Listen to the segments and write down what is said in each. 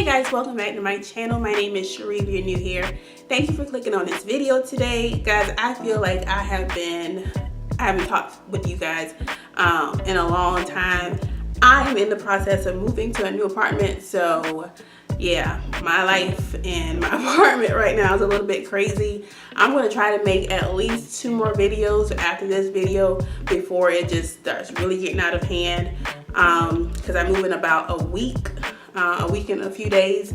guys, welcome back to my channel. My name is Cherie. If you're new here, thank you for clicking on this video today. Guys, I feel like I haven't talked with you guys in a long time. I'm in the process of moving to a new apartment, so yeah, my life in my apartment right now is a little bit crazy. I'm going to try to make at least 2 more videos after this video before it just starts really getting out of hand, because I move in about a week and a few days,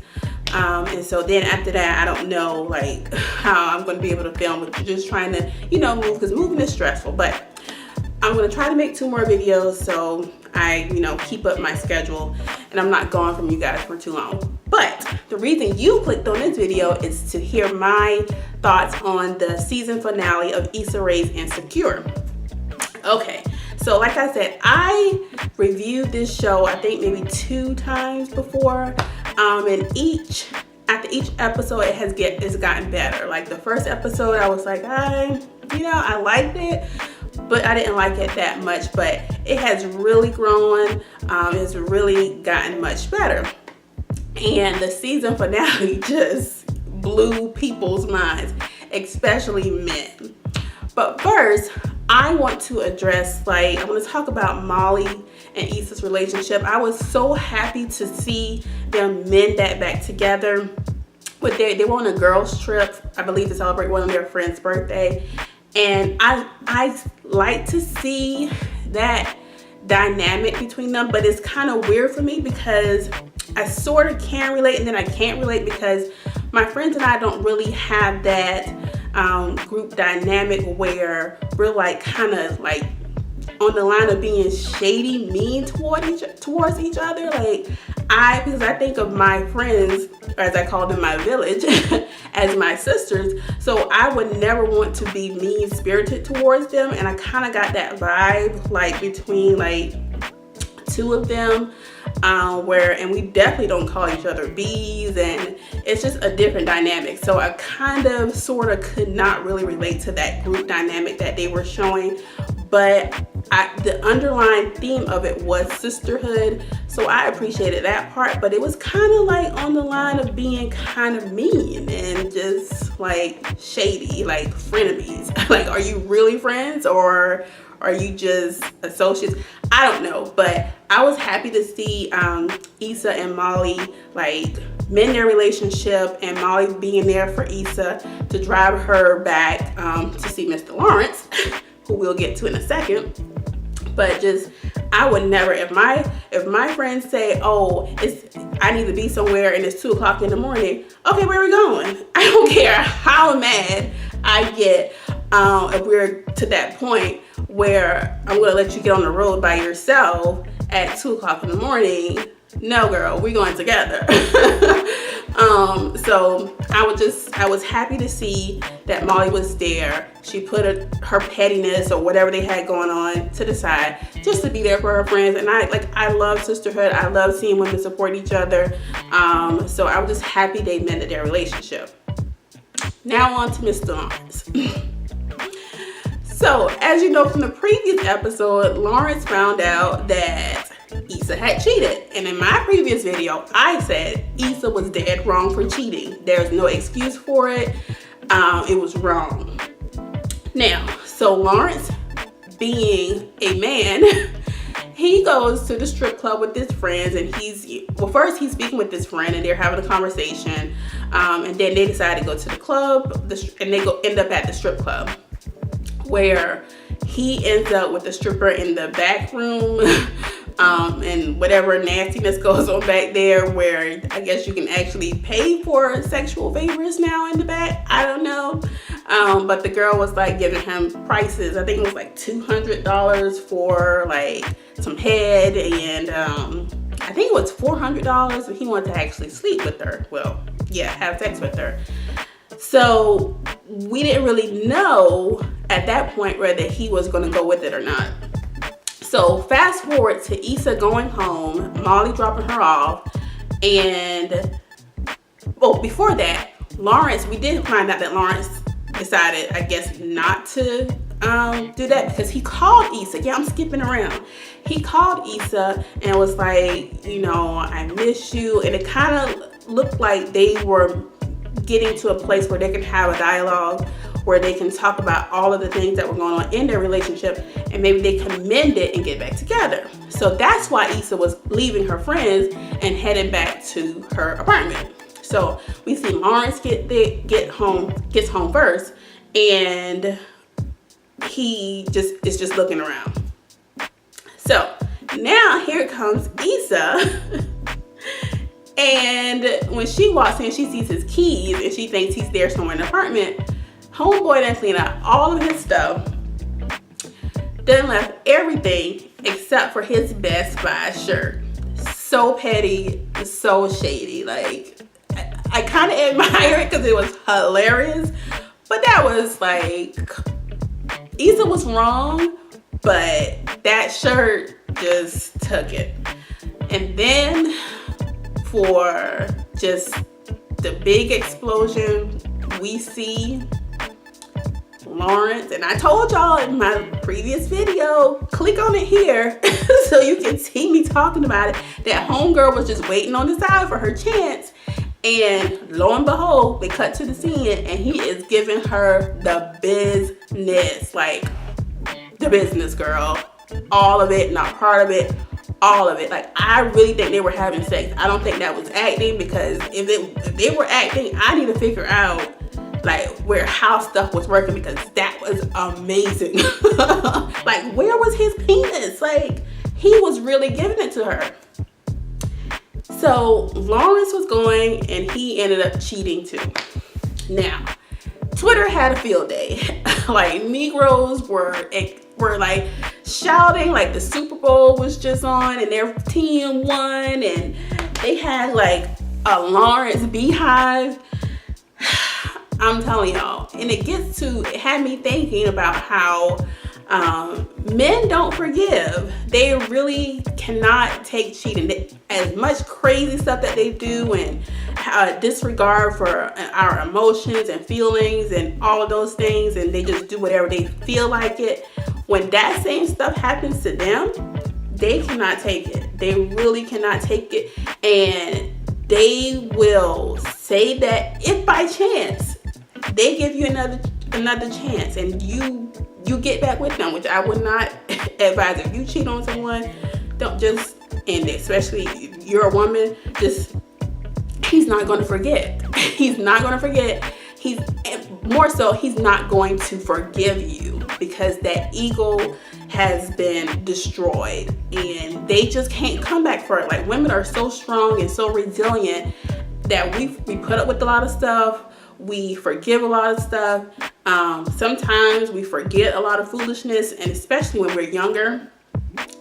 and so then after that I don't know like how I'm going to be able to film with just trying to move, because moving is stressful. But I'm going to try to make 2 more videos so I keep up my schedule and I'm not gone from you guys for too long. But the reason you clicked on this video is to hear my thoughts on the season finale of Issa Rae's Insecure. Okay, so like I said, I reviewed this show I think maybe 2 times before, and after each episode it's gotten better. Like the first episode I was like, I liked it, but I didn't like it that much. But it has really grown. It's really gotten much better. And the season finale just blew people's minds, especially men. But first, I want to address, I want to talk about Molly and Issa's relationship. I was so happy to see them mend that back together. But they were on a girls' trip, I believe, to celebrate one of their friends' birthday. And I like to see that dynamic between them, but it's kind of weird for me because I sort of can relate and then I can't relate, because my friends and I don't really have that group dynamic where we're kind of on the line of being shady, mean towards each other. Because I think of my friends, or as I call them, my village, as my sisters. So I would never want to be mean-spirited towards them, and I kind of got that vibe between 2 of them, and we definitely don't call each other bees, and it's just a different dynamic. So I kind of sort of could not really relate to that group dynamic that they were showing, but the underlying theme of it was sisterhood, so I appreciated that part. But it was kind of on the line of being kind of mean and just shady, frenemies. Are you really friends, or are you just associates? I don't know, but I was happy to see Issa and Molly mend their relationship, and Molly being there for Issa to drive her back to see Mr. Lawrence, who we'll get to in a second. But I would never, if my friends say, oh, I need to be somewhere and it's 2 o'clock in the morning, okay, where are we going? I don't care how mad I get if we're to that point where I'm gonna let you get on the road by yourself at 2 o'clock in the morning. No, girl, we're going together. So I was happy to see that Molly was there. She put her pettiness or whatever they had going on to the side just to be there for her friends. And I love sisterhood. I love seeing women support each other. So I was just happy they mended their relationship. Now on to Mr. Lawrence. So as you know from the previous episode, Lawrence found out that Issa had cheated. And in my previous video, I said Issa was dead wrong for cheating. There's no excuse for it. It was wrong. Now, so Lawrence, being a man, he goes to the strip club with his friends, and first he's speaking with his friend and they're having a conversation, and then they decide to go to the club, and they end up at the strip club, where he ends up with the stripper in the back room, and whatever nastiness goes on back there, where I guess you can actually pay for sexual favors now in the back. I don't know. But the girl was giving him prices. I think it was $200 for some head, and I think it was $400 if he wanted to actually sleep with her. Well, yeah, have sex with her. So we didn't really know at that point whether he was going to go with it or not. So fast forward to Issa going home, Molly dropping her off, and before that, we did find out that Lawrence decided, I guess, not to do that, because he called Issa. Yeah, I'm skipping around. He called Issa and was like, I miss you, and it kind of looked like they were getting to a place where they can have a dialogue, where they can talk about all of the things that were going on in their relationship, and maybe they can mend it and get back together. So that's why Issa was leaving her friends and heading back to her apartment. So we see Lawrence gets home first, and he is just looking around. So now here comes Issa. And when she walks in, she sees his keys and she thinks he's there somewhere in the apartment. Homeboy done cleaned out all of his stuff. Then left everything except for his Best Buy shirt. So petty, so shady. Like, I kind of admire it because it was hilarious. But that was like, Issa was wrong, but that shirt just took it. And then for just the big explosion, we see Lawrence, and I told y'all in my previous video, click on it here so you can see me talking about it, that homegirl was just waiting on the side for her chance, and lo and behold, they cut to the scene and he is giving her the business, like the business, girl, all of it, not part of it, all of it. Like, I really think they were having sex. I don't think that was acting, because if they were acting, I need to figure out like how stuff was working, because that was amazing. Like, where was his penis? Like, he was really giving it to her. So Lawrence was going, and he ended up cheating too. Now, Twitter had a field day. Like, Negroes were like shouting like the Super Bowl was just on and their team won, and they had like a Lawrence beehive. I'm telling y'all, and it had me thinking about how men don't forgive. They really cannot take cheating. As much crazy stuff that they do, and disregard for our emotions and feelings and all of those things, and they just do whatever they feel like it. When that same stuff happens to them, they cannot take it. They really cannot take it, and they will say that if by chance they give you another chance and you get back with them, which I would not advise. If you cheat on someone, don't just end it. Especially if you're a woman, he's not going to forget. He's not going to forget. He's not going to forgive you, because that ego has been destroyed and they just can't come back for it. Like, women are so strong and so resilient that we put up with a lot of stuff. We forgive a lot of stuff. Sometimes we forget a lot of foolishness, and especially when we're younger.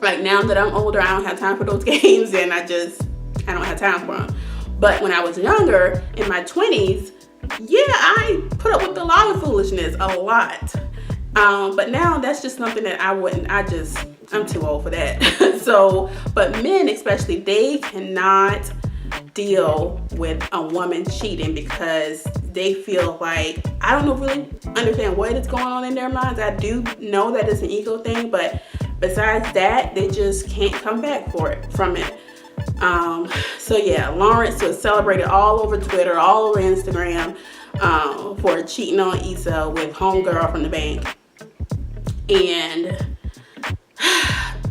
Like, now that I'm older, I don't have time for those games, and I don't have time for them. But when I was younger, in my 20s, yeah, I put up with a lot of foolishness, a lot. But now that's just something that I'm too old for that. So, but men especially, they cannot deal with a woman cheating, because they feel like, I don't really understand what is going on in their minds. I do know that it's an ego thing, but besides that, they just can't come back from it. So yeah, Lawrence was celebrated all over Twitter, all over Instagram, for cheating on Issa with homegirl from the bank. And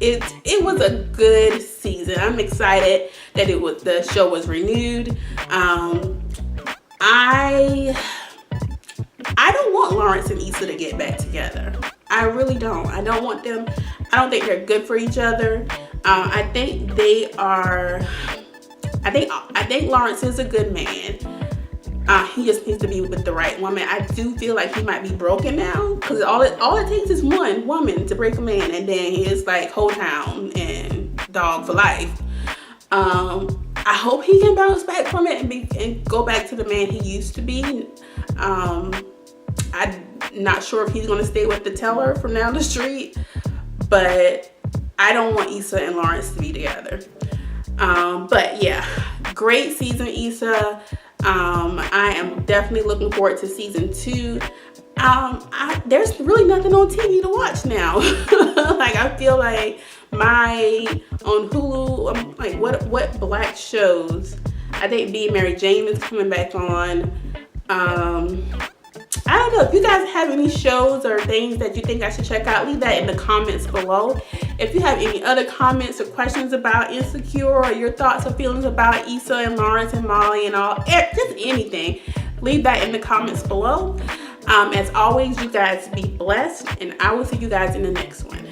it was a good season. I'm excited that the show was renewed. I don't want Lawrence and Issa to get back together. I really don't. I don't want them. I don't think they're good for each other. I think they are. I think Lawrence is a good man. He just needs to be with the right woman. I do feel like he might be broken now, because all it takes is one woman to break a man, and then he is like whole town and dog for life. I hope he can bounce back from it and go back to the man he used to be. I'm not sure if he's going to stay with the teller from down the street, but I don't want Issa and Lawrence to be together. But yeah, great season, Issa. I am definitely looking forward to season 2. There's really nothing on TV to watch now. Like, I feel like on Hulu, I'm like, what black shows I think Being Mary Jane is coming back on. I don't know if you guys have any shows or things that you think I should check out. Leave that in the comments below. If you have any other comments or questions about Insecure, or your thoughts or feelings about Issa and Lawrence and Molly and all, just anything, leave that in the comments below. As always, you guys be blessed, and I will see you guys in the next one.